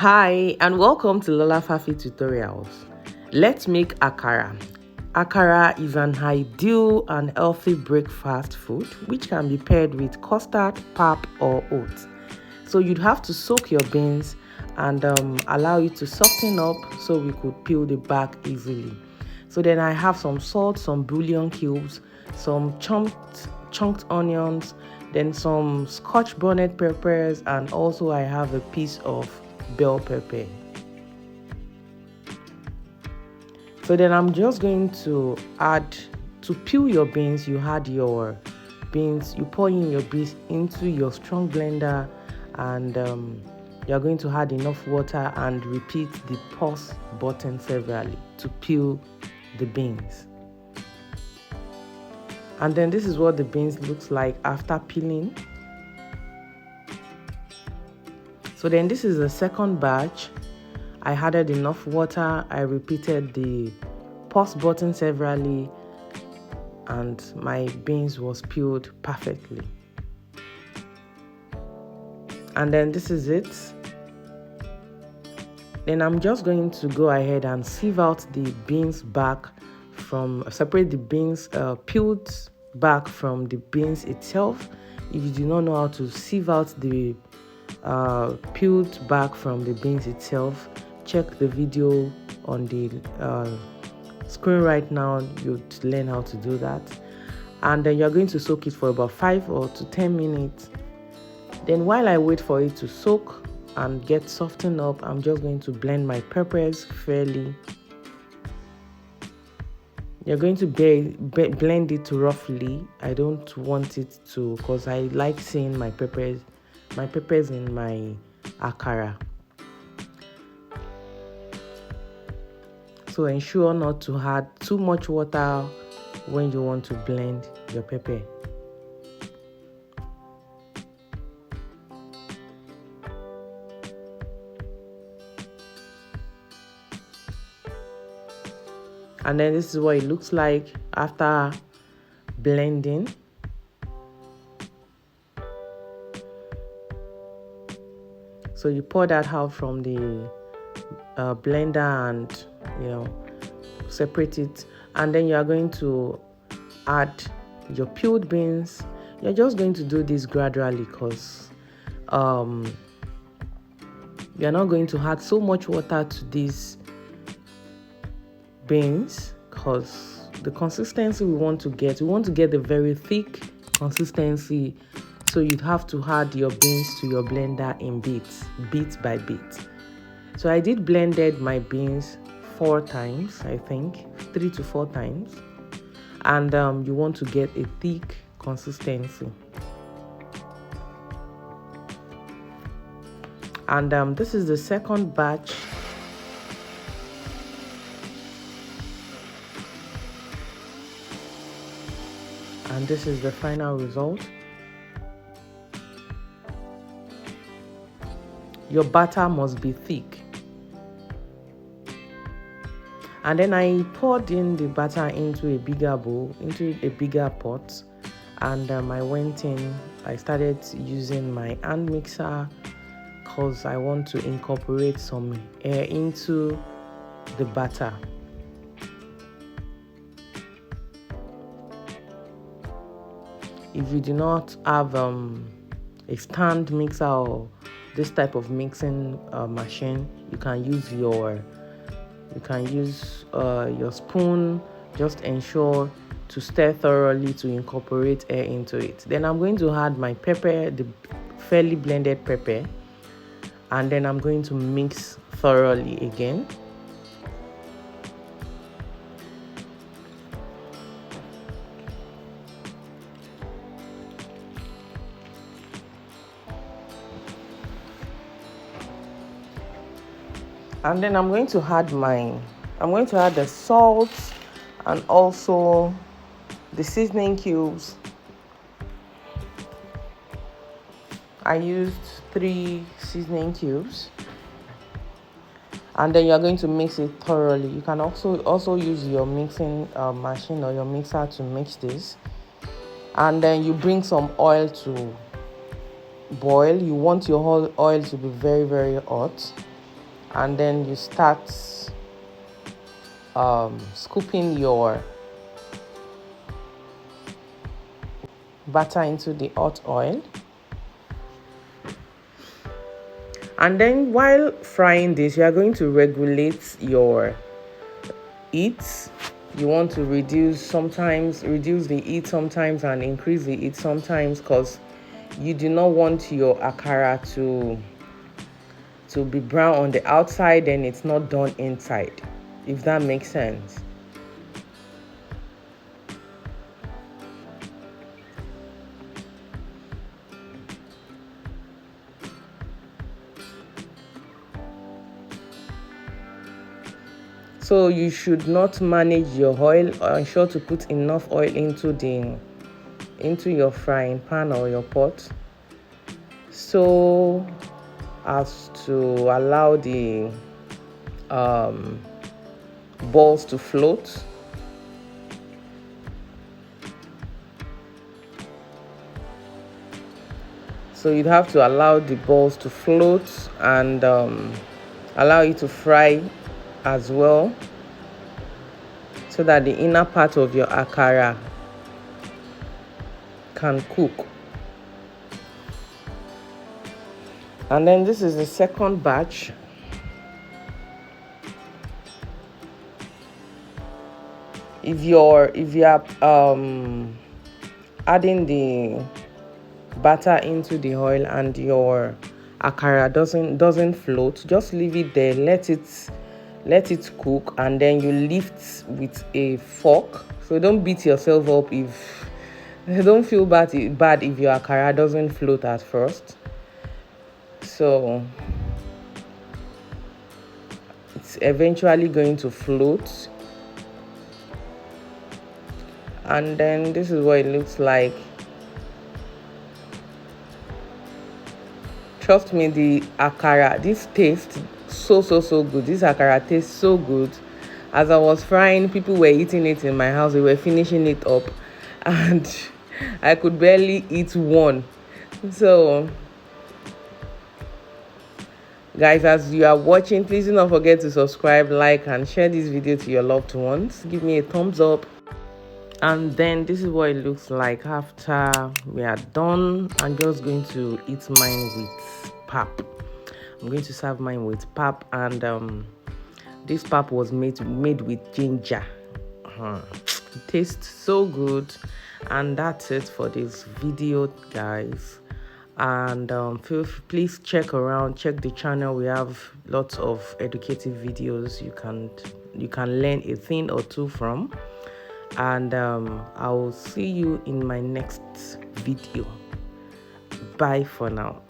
Hi and welcome to Lola Fafi Tutorials. Let's make Akara. Akara is an ideal and healthy breakfast food which can be paired with custard, pap or oats. So you'd have to soak your beans and allow it to soften up so we could peel the back easily. So then I have some salt, some bullion cubes, some chunked onions, then some Scotch bonnet peppers, and also I have a piece of bell pepper. So then I'm just going to peel your beans. You add your beans, you pour in your beans into your strong blender, and you're going to add enough water and repeat the pause button severally to peel the beans. And then this is what the beans looks like after peeling. So then this is the second batch. I added enough water, I repeated the pause button severally, and my beans was peeled perfectly. And then this is it. Then I'm just going to go ahead and sieve out the beans back separate the beans peeled back from the beans itself. If you do not know how to sieve out the peeled back from the beans itself, check the video on the screen right now. You'll learn how to do that. And then you're going to soak it for about 5 to 10 minutes. Then while I wait for it to soak and get softened up, I'm just going to blend my peppers fairly. You're going to blend it roughly. I don't want it to, because I like seeing my peppers in my akara. So ensure not to add too much water when you want to blend your pepper. And then this is what it looks like after blending. So you pour that out from the blender and separate it, and then you are going to add your peeled beans. You're just going to do this gradually because you're not going to add so much water to these beans, because the consistency we want to get the very thick consistency. So you'd have to add your beans to your blender in bit by bit. So I did blended my beans 4 times, I think 3 to 4 times, and you want to get a thick consistency. And this is the second batch. And this is the final result. Your batter must be thick. And then I poured in the batter into a bigger bowl, into a bigger pot, and I started using my hand mixer because I want to incorporate some air into the batter. If you do not have a stand mixer or this type of mixing machine, you can use your spoon. Just ensure to stir thoroughly to incorporate air into it. Then I'm going to add my pepper, the fairly blended pepper, and then I'm going to mix thoroughly again. And then I'm going to add the salt and also the seasoning cubes. I used 3 seasoning cubes. And then you're going to mix it thoroughly. You can also use your mixing machine or your mixer to mix this. And then you bring some oil to boil. You want your whole oil to be very, very hot. and then you start scooping your butter into the hot oil. And then while frying this, you are going to regulate your heat. You want to reduce the heat sometimes and increase the heat sometimes, because you do not want your akara to be brown on the outside and it's not done inside, if that makes sense. So you should not manage your oil. Ensure to put enough oil into your frying pan or your pot, so as to allow the balls to float. So you'd have to allow the balls to float and allow it to fry as well, so that the inner part of your akara can cook. And then this is the second batch. If you are adding the butter into the oil and your akara doesn't float, just leave it there, let it cook, and then you lift with a fork. So don't beat yourself up if don't feel bad if your akara doesn't float at first. So it's eventually going to float, and then this is what it looks like. Trust me, the akara, this tastes so good. This akara tastes so good. As I was frying, people were eating it in my house. They were finishing it up, and I could barely eat one. So guys, as you are watching, please do not forget to subscribe, like, and share this video to your loved ones. Give me a thumbs up. And then this is what it looks like after we are done. I'm just going to eat mine with pap. I'm going to serve mine with pap, and this pap was made with ginger. It tastes so good. And that's it for this video, guys. And please check the channel. We have lots of educative videos you can learn a thing or two from. And I will see you in my next video. Bye for now.